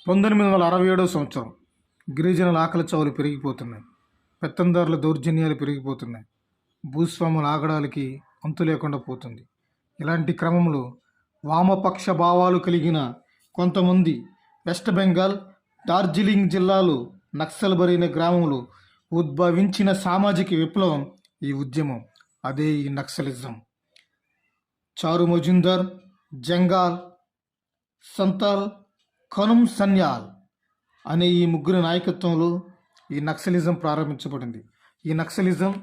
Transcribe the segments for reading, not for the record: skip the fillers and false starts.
1967 సంవత్సరం గిరిజనుల ఆకలి చావులు పెరిగిపోతున్నాయి. పెత్తందారుల దౌర్జన్యాలు పెరిగిపోతున్నాయి. భూస్వాముల ఆగడాలకి అంతు లేకుండా పోతుంది. ఇలాంటి క్రమంలో వామపక్ష భావాలు కలిగిన కొంతమంది వెస్ట్ బెంగాల్, డార్జిలింగ్ జిల్లాలో నక్సల్బరైన గ్రామంలో ఉద్భవించిన సామాజిక విప్లవం ఈ ఉద్యమం. అదే ఈ నక్సలిజం. చారు మజుందార్, జంగాల్, సంతాల్, కనుమ్ సన్యాల్ అనే ఈ ముగ్గురు నాయకత్వంలో ఈ నక్సలిజం ప్రారంభించబడింది. ఈ నక్సలిజం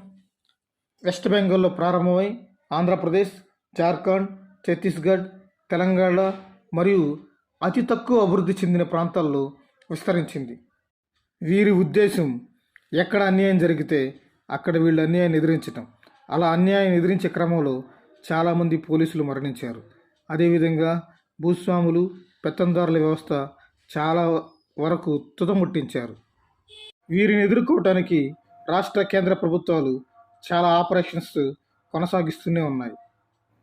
వెస్ట్ బెంగాల్లో ప్రారంభమై ఆంధ్రప్రదేశ్, జార్ఖండ్, ఛత్తీస్గఢ్, తెలంగాణ మరియు అతి తక్కువ అభివృద్ధి చెందిన ప్రాంతాల్లో విస్తరించింది. వీరి ఉద్దేశం ఎక్కడ అన్యాయం జరిగితే అక్కడ వీళ్ళు అన్యాయాన్ని ఎదిరించటం. అలా అన్యాయాన్ని ఎదిరించే క్రమంలో చాలామంది పోలీసులు మరణించారు. అదేవిధంగా భూస్వాములు, పెత్తందారుల వ్యవస్థ చాలా వరకు తుదముట్టించారు. వీరిని ఎదుర్కోవటానికి రాష్ట్ర, కేంద్ర ప్రభుత్వాలు చాలా ఆపరేషన్స్ కొనసాగిస్తూనే ఉన్నాయి.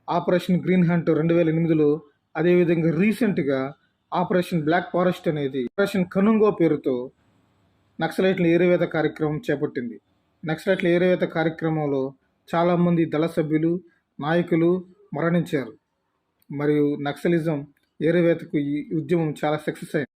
ఆపరేషన్ గ్రీన్ హంట్ 2008లో, అదేవిధంగా రీసెంట్గా ఆపరేషన్ బ్లాక్ ఫారెస్ట్ అనేది ఆపరేషన్ కనుంగో పేరుతో నక్సలైట్ల ఏరివేత కార్యక్రమం చేపట్టింది. నక్సలైట్ల ఏరివేత కార్యక్రమంలో చాలామంది దళ సభ్యులు, నాయకులు మరణించారు. మరియు నక్సలిజం ఏరివేతకు ఈ ఉద్యమం చాలా సక్సెస్ అయింది.